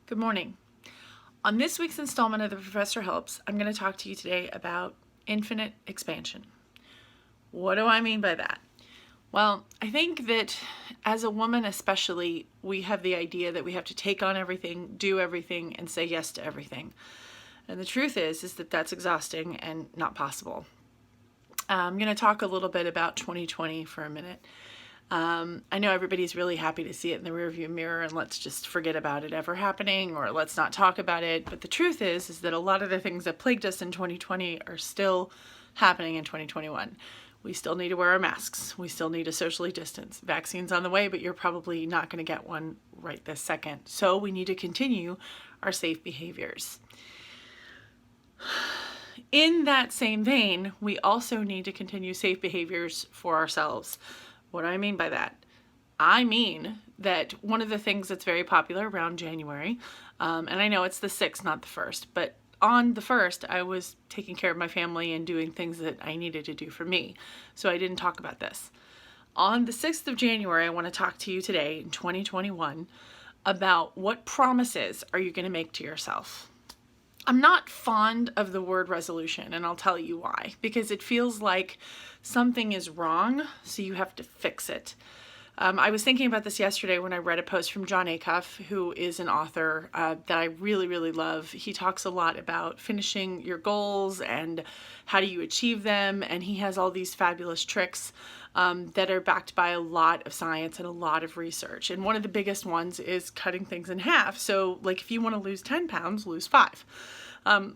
Good morning. On this week's installment of The Professor Helps, I'm going to talk to you today about infinite expansion. What do I mean by that? Well, I think that as a woman especially, we have the idea that we have to take on everything, do everything, and say yes to everything. And the truth is that that's exhausting and not possible. I'm going to talk a little bit about 2020 for a minute. I know everybody's really happy to see it in the rearview mirror and let's just forget about it ever happening or let's not talk about it. But the truth is that a lot of the things that plagued us in 2020 are still happening in 2021. We still need to wear our masks. We still need to socially distance. Vaccines on the way, but you're probably not going to get one right this second. So we need to continue our safe behaviors. In that same vein, we also need to continue safe behaviors for ourselves. What do I mean by that? I mean that one of the things that's very popular around January, and I know it's the 6th, not the 1st, but on the 1st, I was taking care of my family and doing things that I needed to do for me. So I didn't talk about this. On the 6th of January, I want to talk to you today in 2021 about what promises are you going to make to yourself. I'm not fond of the word resolution, and I'll tell you why. Because it feels like something is wrong, so you have to fix it. I was thinking about this yesterday when I read a post from Jon Acuff, who is an author that I really, really love. He talks a lot about finishing your goals and how do you achieve them, and he has all these fabulous tricks that are backed by a lot of science and a lot of research. And one of the biggest ones is cutting things in half. So like if you want to lose 10 pounds, lose 5.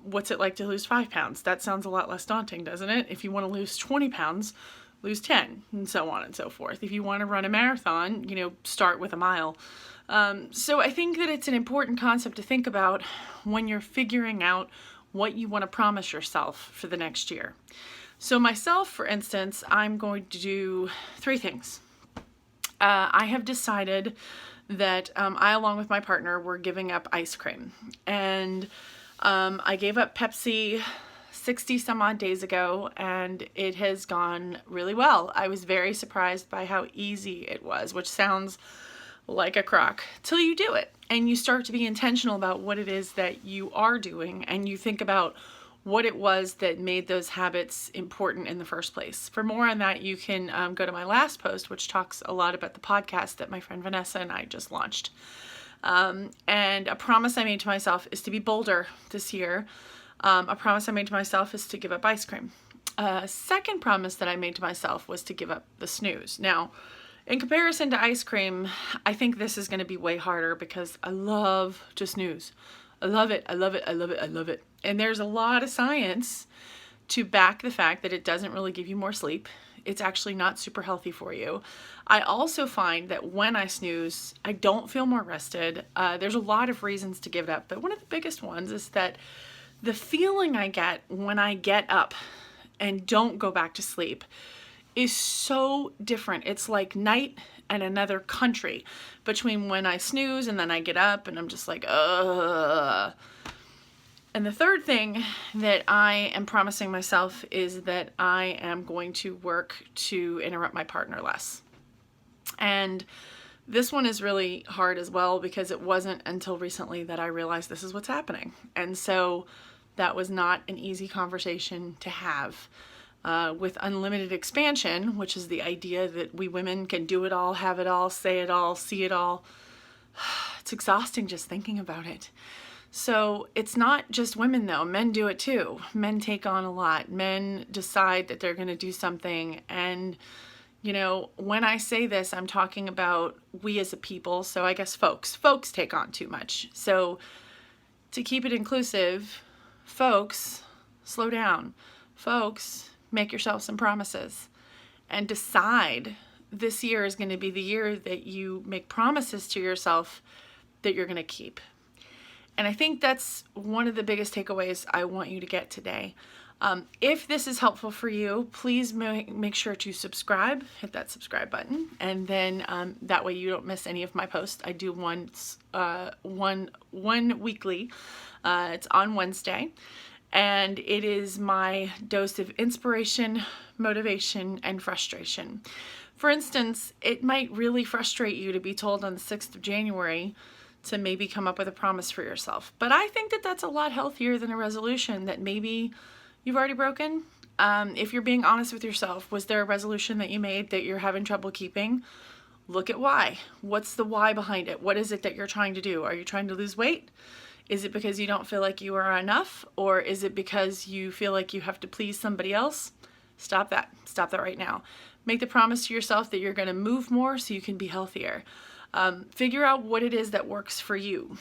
What's it like to lose 5 pounds? That sounds a lot less daunting, doesn't it? If you want to lose 20 pounds, lose 10, and so on and so forth. If you want to run a marathon, start with a mile. So I think that it's an important concept to think about when you're figuring out what you want to promise yourself for the next year. So myself, for instance, I'm going to do 3 things. I have decided that I, along with my partner, we're giving up ice cream. And I gave up Pepsi 60 some odd days ago, and it has gone really well. I was very surprised by how easy it was, which sounds like a crock till you do it. And you start to be intentional about what it is that you are doing, and you think about what it was that made those habits important in the first place. For more on that, you can go to my last post, which talks a lot about the podcast that my friend Vanessa and I just launched. And a promise I made to myself is to be bolder this year. A promise I made to myself is to give up ice cream. A second promise that I made to myself was to give up the snooze. Now, in comparison to ice cream, I think this is going to be way harder because I love to snooze. I love it. I love it. I love it. I love it. And there's a lot of science to back the fact that it doesn't really give you more sleep. It's actually not super healthy for you. I also find that when I snooze, I don't feel more rested. There's a lot of reasons to give it up, but one of the biggest ones is that the feeling I get when I get up and don't go back to sleep is so different. It's like night and another country between when I snooze and then I get up and I'm just like, ugh. And the third thing that I am promising myself is that I am going to work to interrupt my partner less. And this one is really hard as well because it wasn't until recently that I realized this is what's happening. And so that was not an easy conversation to have. With unlimited expansion, which is the idea that we women can do it all, have it all, say it all, see it all. It's exhausting just thinking about it. So it's not just women though, men do it too. Men take on a lot. Men decide that they're going to do something. And, when I say this, I'm talking about we as a people. So I guess folks take on too much. So to keep it inclusive, folks, slow down. Folks, make yourself some promises and decide this year is going to be the year that you make promises to yourself that you're going to keep. And I think that's one of the biggest takeaways I want you to get today. If this is helpful for you, please make sure to subscribe, hit that subscribe button, and then that way you don't miss any of my posts. I do one weekly. It's on Wednesday, and it is my dose of inspiration, motivation, and frustration. For instance, it might really frustrate you to be told on the 6th of January to maybe come up with a promise for yourself. But I think that that's a lot healthier than a resolution that maybe you've already broken. If you're being honest with yourself, was there a resolution that you made that you're having trouble keeping? Look at why. What's the why behind it? What is it that you're trying to do? Are you trying to lose weight? Is it because you don't feel like you are enough? Or is it because you feel like you have to please somebody else? Stop that. Stop that right now. Make the promise to yourself that you're going to move more so you can be healthier. Figure out what it is that works for you.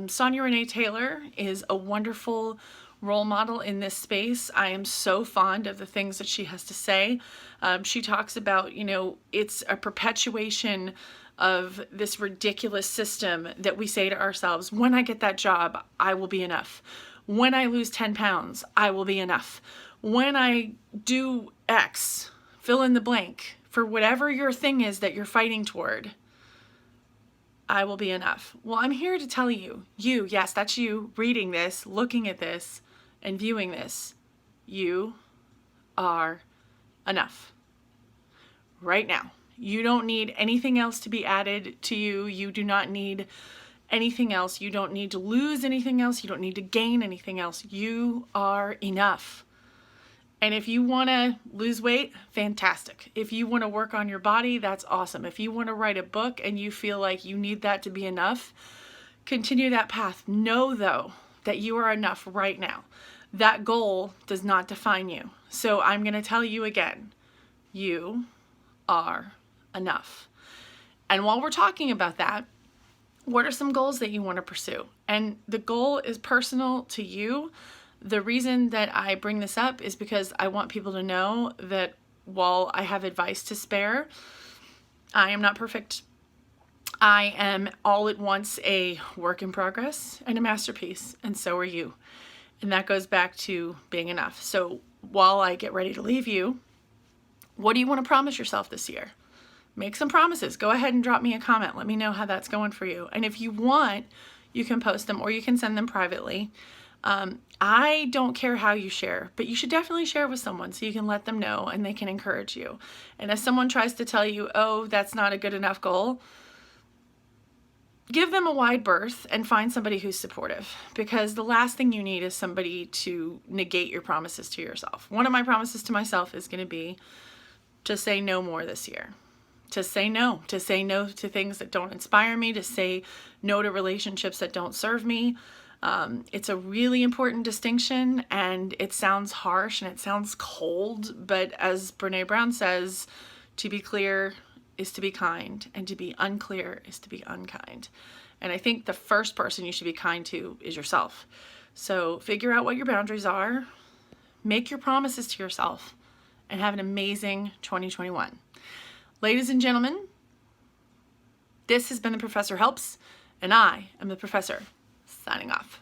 Sonia Renee Taylor is a wonderful role model in this space. I am so fond of the things that she has to say. She talks about, it's a perpetuation of this ridiculous system that we say to ourselves, when I get that job, I will be enough. When I lose 10 pounds, I will be enough. When I do X, fill in the blank, for whatever your thing is that you're fighting toward, I will be enough. Well, I'm here to tell you, yes, that's you reading this, looking at this, and viewing this. You are enough. Right now. You don't need anything else to be added to you. You do not need anything else. You don't need to lose anything else. You don't need to gain anything else. You are enough. And if you want to lose weight, fantastic. If you want to work on your body, that's awesome. If you want to write a book and you feel like you need that to be enough, continue that path. Know, though, that you are enough right now. That goal does not define you. So I'm going to tell you again, you are enough. And while we're talking about that, what are some goals that you want to pursue? And the goal is personal to you. The reason that I bring this up is because I want people to know that while I have advice to spare, I am not perfect. I am all at once a work in progress and a masterpiece, and so are you. And that goes back to being enough. So while I get ready to leave you, what do you want to promise yourself this year? Make some promises. Go ahead and drop me a comment. Let me know how that's going for you. And if you want, you can post them or you can send them privately. I don't care how you share, but you should definitely share with someone so you can let them know and they can encourage you. And if someone tries to tell you, oh, that's not a good enough goal, give them a wide berth and find somebody who's supportive, because the last thing you need is somebody to negate your promises to yourself. One of my promises to myself is going to be to say no more this year. To say no to things that don't inspire me, to say no to relationships that don't serve me. It's a really important distinction, and it sounds harsh and it sounds cold, but as Brene Brown says, to be clear is to be kind, and to be unclear is to be unkind. And I think the first person you should be kind to is yourself. So figure out what your boundaries are, make your promises to yourself, and have an amazing 2021. Ladies and gentlemen, this has been The Professor Helps, and I am the Professor, signing off.